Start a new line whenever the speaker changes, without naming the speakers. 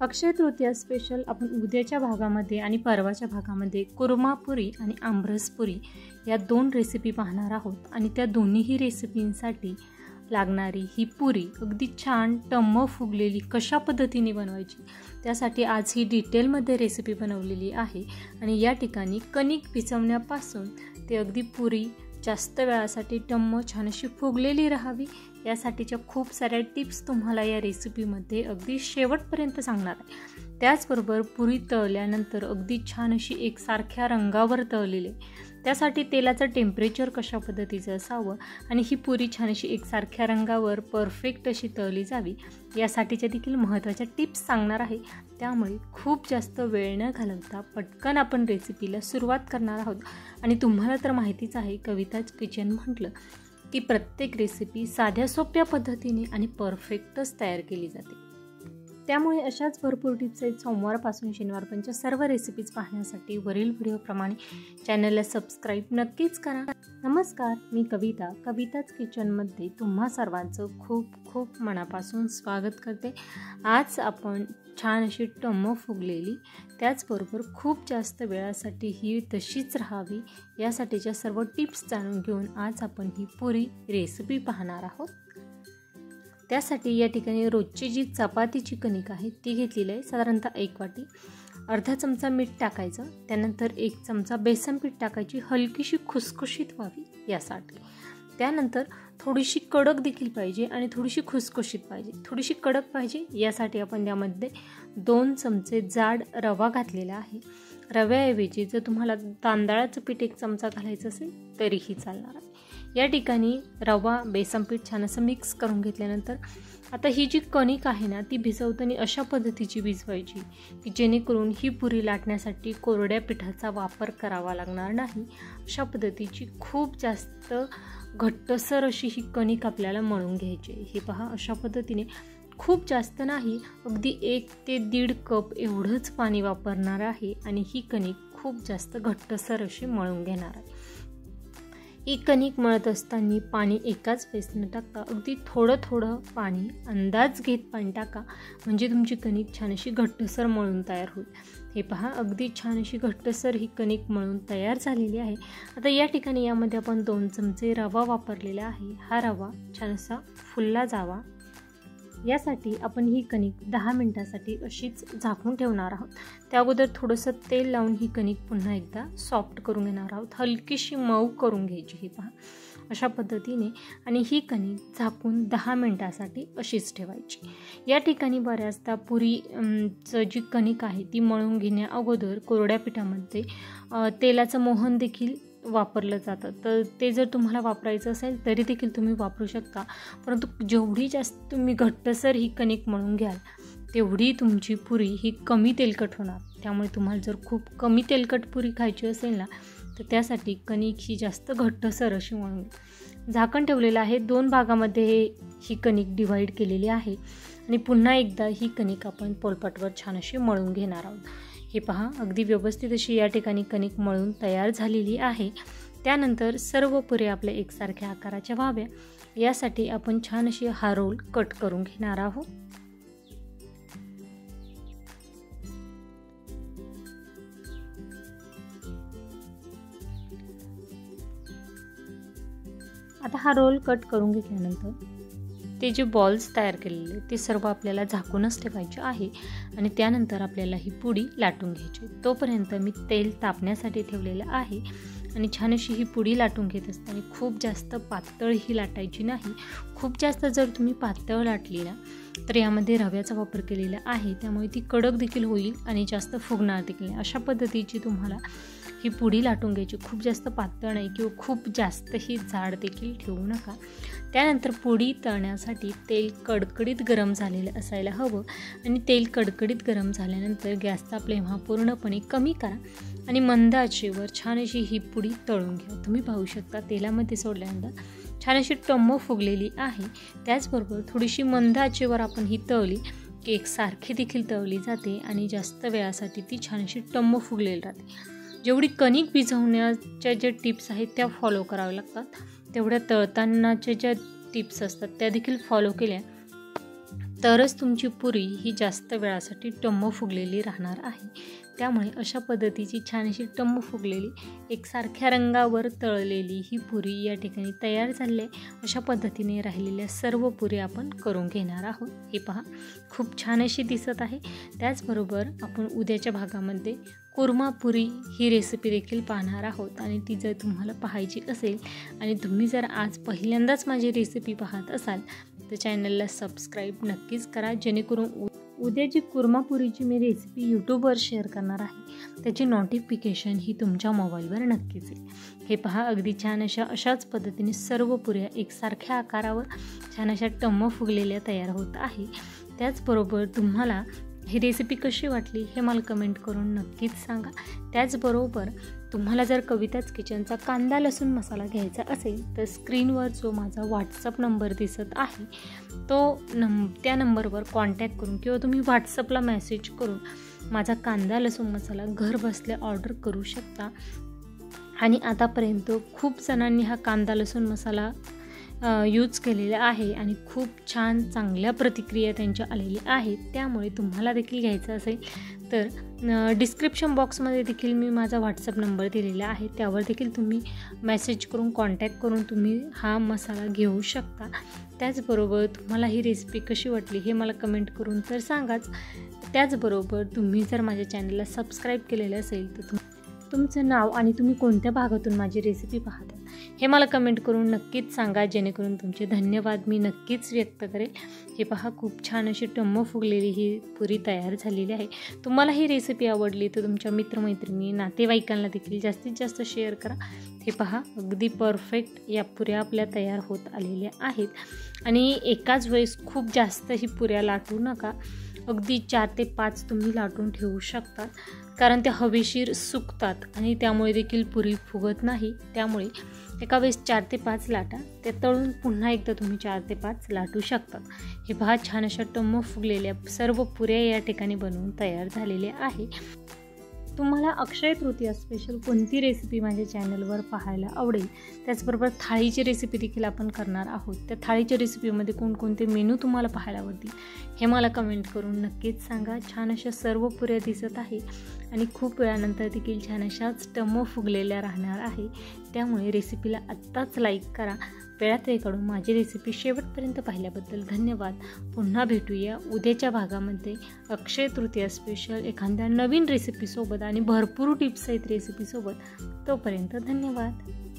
Akshaya Tritiya special आपण उद्याच्या भागामध्ये आणि परवाच्या भागामध्ये कुर्मापुरी आणि आमरसपुरी या 2 रेसिपी पाहणार आहोत आणि त्या दोन्हीही रेसिपींसाठी लागणारी ही पुरी अगदी छान टम्म फुगलेली कशा पद्धतीने बनवायची त्यासाठी आज ही डिटेलमध्ये रेसिपी बनवलेली आहे। आणि या ठिकाणी कणिक भिजवण्यापासून ते अगदी पुरी जास्त वेळासाठी टम्म छान अशी फुगलेली राहावी यासाठीच्या खूप साऱ्या टिप्स तुम्हाला या रेसिपीमध्ये अगदी शेवटपर्यंत सांगणार आहे। त्याचबरोबर पुरी तळल्यानंतर अगदी छान अशी एकसारख्या रंगावर तळलेली त्यासाठी तेलाचं टेम्परेचर कशा पद्धतीचं असावं आणि ही पुरी छान अशी एकसारख्या रंगावर परफेक्ट अशी तळली जावी यासाठीच्या देखील महत्त्वाच्या टिप्स सांगणार आहे। त्यामुळे खूप जास्त वेळ न घालवता पटकन आपण रेसिपीला सुरुवात करणार आहोत। आणि तुम्हाला तर माहितीच आहे कविताज किचन म्हटलं की प्रत्येक रेसिपी साध्या सोप्या पद्धतीने आणि परफेक्टच तयार केली जाते। त्यामुळे अशाच भरपूर टिप्स आहेत सोमवारपासून शनिवारपर्यंतच्या सर्व रेसिपीज पाहण्यासाठी वरील व्हिडिओप्रमाणे चॅनलला सबस्क्राईब नक्कीच करा। नमस्कार, मी कविता कविताज किचनमध्ये तुम्हा सर्वांचं खूप खूप मनापासून स्वागत करते। आज आपण छान अशी टम्म फुगलेली त्याचबरोबर खूप जास्त वेळासाठी ही तशीच राहावी यासाठीच्या सर्व टिप्स जाणून घेऊन आज आपण ही पुरी रेसिपी पाहणार आहोत। त्यासाठी या ठिकाणी रोजची जी चपातीची कणिक आहे ती घेतलेली आहे, साधारणतः 1 वाटी। अर्धा चमचा मीठ टाकायचं, त्यानंतर 1 चमचा बेसन पीठ टाकायची हलकीशी खुसखुशीत व्हावी यासाठी। त्यानंतर थोडीशी कडक देखील पाहिजे आणि थोडीशी खुसखुशीत पाहिजे। थोडीशी कडक पाहिजे यासाठी आपण त्यामध्ये 2 चमचे जाड रवा घातलेला आहे। रव्याऐवजी जर तुम्हाला तांदळाचं पीठ 1 चमचा घालायचं असेल तरीही चालणार आहे। या ठिकाणी रवा बेसन पीठ छान असं मिक्स करून घेतल्यानंतर आता ही जी कणिक आहे ना ती भिजवताना अशा पद्धतीची भिजवायची की जेणेकरून ही पुरी लाटण्यासाठी कोरड्या पिठाचा वापर करावा लागणार नाही। अशा पद्धतीची खूप जास्त घट्टसर अशी ही कणिक आपल्याला मळून घ्यायची। हे पहा, अशा पद्धतीने खूप जास्त नाही, अगदी 1 ते 1.5 कप एवढंच पाणी वापरणार आहे आणि ही कणिक खूप जास्त घट्टसर अशी मळून घेणार आहे। ही कणिक मळत असताना पाणी एकाच वेळेस न टाकता अगदी थोडं थोडं पाणी अंदाज घेत पाणी टाका, म्हणजे तुमची कणिक छान अशी घट्टसर मळून तयार होईल। हे पहा, अगदी छान अशी घट्टसर ही कणिक मळून तयार झालेली आहे। आता या ठिकाणी यामध्ये आपण 2 चमचे रवा वापरलेला आहे। हा रवा छान असा फुलला जावा यासाठी आपण ही कणिक 10 मिनिटासाठी अशीच झाकून ठेवणार आहोत। त्या अगोदर थोडंसं तेल लावून ही कणिक पुन्हा एकदा सॉफ्ट करून घेणार आहोत, हलकीशी मऊ करून घ्यायची। ही पहा अशा पद्धतीने आणि ही कणिक झाकून 10 मिनिटासाठी अशीच ठेवायची। या ठिकाणी बऱ्याचदा पुरीचं जी कणिक आहे ती मळून घेण्या अगोदर कोरड्या पिठामध्ये तेलाचं मोहन देखील वापरलं जातं, तर ते जर तुम्हाला वापरायचं असेल तरी देखील तुम्ही वापरू शकता। परंतु जेवढी जास्त तुम्ही घट्टसर ही कणिक मळून घ्याल तेवढी तुमची पुरी ही कमी तेलकट होणार। त्यामुळे तुम्हाला जर खूप कमी तेलकट पुरी खायची असेल ना तर त्यासाठी कणिक ही जास्त घट्टसर अशी मळून झाकण ठेवलेलं आहे। 2 भागामध्ये ही कणिक डिवाईड केलेली आहे आणि पुन्हा एकदा ही कणिक आपण पोलपाटवर छान अशी मळून घेणार आहोत। हे पहा, अगदी व्यवस्थित अशी या ठिकाणी कणिक मळून तयार झालेली आहे। त्यानंतर सर्व पुऱ्या आपल्या एकसारख्या आकाराच्या व्हाव्या यासाठी आपण छान अशी हा रोल कट करून घेणार आहोत। आता हा रोल कट करून घेतल्यानंतर ते जे बॉल्स तयार केलेले ते सर्व आपल्याला झाकूनच ठेवायचे आहे आणि त्यानंतर आपल्याला ही पुडी लाटून घ्यायची। तोपर्यंत मी तेल तापण्यासाठी ठेवलेलं आहे आणि छान अशी ही पुडी लाटून घेत असताना खूप जास्त पातळ ही लाटायची नाही। खूप जास्त जर तुम्ही पातळ लाटली ना तर यामध्ये रव्याचा वापर केलेला आहे, त्यामुळे ती कडक देखील होईल आणि जास्त फुगणार देखील नाही। अशा पद्धतीची तुम्हाला ही पुडी लाटून घ्यायची, खूप जास्त पातळ नाही किंवा खूप जास्त ही जाड देखील ठेवू नका। त्यानंतर पुडी तळण्यासाठी तेल कडकडीत गरम झालेलं असायला हवं आणि तेल कडकडीत गरम झाल्यानंतर गॅसचा फ्लेम हा पूर्णपणे कमी करा आणि मंद आचेवर छान अशी ही पुडी तळून घ्या। तुम्ही पाहू शकता तेलामध्ये सोडल्यानंतर छान अशी टम्म फुगलेली आहे। त्याचबरोबर थोडीशी मंद आचेवर आपण ही तळली की एकसारखी देखील तळली जाते आणि जास्त वेळासाठी ती छान अशी टम्म फुगलेली राहते। जेवढी कणिक भिजवण्याच्या ज्या टिप्स आहेत त्या फॉलो कराव्या लागतात तेवढ्या तळतानाच्या ज्या टिप्स असतात त्या देखील फॉलो केल्या तरच तुमची पुरी ही जास्त वेळासाठी टम्म फुगलेली राहणार आहे। त्यामुळे अशा पद्धतीची छान अशी टम्म फुगलेली एकसारख्या रंगावर तळलेली ही पुरी या ठिकाणी तयार झाली आहे। अशा पद्धतीने राहिलेल्या सर्व पुरी आपण करून घेणार आहोत। हे पहा, खूप छान अशी दिसत आहे। त्याचबरोबर आपण उद्याच्या भागामध्ये कुर्मा पुरी ही रेसिपी देखील पाहणार आहोत आणि ती जर तुम्हाला पाहायची असेल आणि तुम्ही जर आज पहिल्यांदाच माझी रेसिपी पाहत असाल तर चॅनलला सबस्क्राईब नक्कीच करा, जेणेकरून उद्याची कुर्मा पुरीची मी रेसिपी यूट्यूबवर शेअर करणार आहे त्याची नोटिफिकेशन ही तुमच्या मोबाईलवर नक्कीच येईल। हे पहा, अगदी छान अशाच पद्धतीने सर्व पुऱ्या एकसारख्या आकारावर छान अशा टम्म फुगलेल्या तयार होत आहे। त्याचबरोबर तुम्हाला ही रेसिपी कशी वाटली हे मला कमेंट करून नक्कीच सांगा। त्याचबरोबर तुम्हाला जर कविताच किचनचा कांदा लसूण मसाला घ्यायचा असेल तर स्क्रीनवर जो माझा व्हॉट्सअप नंबर दिसत आहे त्या नंबरवर कॉन्टॅक्ट करून किंवा तुम्ही व्हॉट्सअपला मेसेज करून माझा कांदा लसूण मसाला घर बसल्या ऑर्डर करू शकता। आणि आतापर्यंत खूप जणांनी हा कांदा लसूण मसाला यूज केलेला आहे आणि खूप छान चांगल्या प्रतिक्रिया त्यांच्या आलेल्या आहेत। त्यामुळे तुम्हाला देखील घ्यायचं असेल तर डिस्क्रिप्शन बॉक्समध्ये देखील मी माझा व्हॉट्सअप नंबर दिलेला आहे, त्यावर देखील तुम्ही मेसेज करून कॉन्टॅक्ट करून तुम्ही हा मसाला घेऊ शकता। त्याचबरोबर तुम्हाला ही रेसिपी कशी वाटली हे मला कमेंट करून तर सांगाच। त्याचबरोबर तुम्ही जर माझ्या चॅनलला सबस्क्राईब केलेलं असेल तर तुमचं नाव आणि तुम्ही कोणत्या भागातून माझी रेसिपी पाहता हे मला कमेंट करून नक्कीच सांगा, जेणेकरून तुमचे धन्यवाद मी नक्कीच व्यक्त करेल। हे पहा, खूप छान अशी टम्म फुगलेली ही पुरी तयार झालेली आहे। तुम्हाला ही रेसिपी आवडली तर तुमच्या मित्रमैत्रिणी नातेवाईकांना देखील जास्तीत जास्त शेअर करा। हे पहा, अगदी परफेक्ट या पुऱ्या आपल्या तयार होत आलेल्या आहेत आणि एकाच वेळेस खूप जास्त ही पुऱ्या लाटू नका, अगदी 4 ते 5 तुम्ही लाटून ठेवू शकता, कारण त्या हवेशीर सुकतात आणि त्यामुळे देखील पुरी फुगत नाही। त्यामुळे एका वेळेस 4 ते 5 लाटा, ते तळून पुन्हा एकदा तुम्ही 4 ते 5 लाटू शकता। हे पहा, छान अशा टम्म फुगलेल्या सर्व पुऱ्या या ठिकाणी बनवून तयार झालेल्या आहे। तुम्हाला अक्षय तृतीया स्पेशल कोणती रेसिपी माझ्या चॅनलवर पाहायला आवडेल, त्याचबरोबर थाळीची रेसिपी देखील आपण करणार आहोत। त्या थाळीच्या रेसिपीमध्ये कोणकोणते मेनू तुम्हाला पाहायला आवडतील हे मला कमेंट करून नक्कीच सांगा। छान अशा सर्व पुऱ्या दिसत आहे आणि खूप वेळानंतर देखील छान अशाच टम्म फुगलेल्या राहणार आहे। त्यामुळे रेसिपीला आत्ताच लाईक करा। वेळात वेळ काढून माझी रेसिपी शेवटपर्यंत पाहिल्याबद्दल धन्यवाद। पुन्हा भेटूया उद्याच्या भागामध्ये अक्षय तृतीया स्पेशल एखाद्या नवीन रेसिपीसोबत आणि भरपूर टिप्स आहेत रेसिपीसोबत। तोपर्यंत धन्यवाद।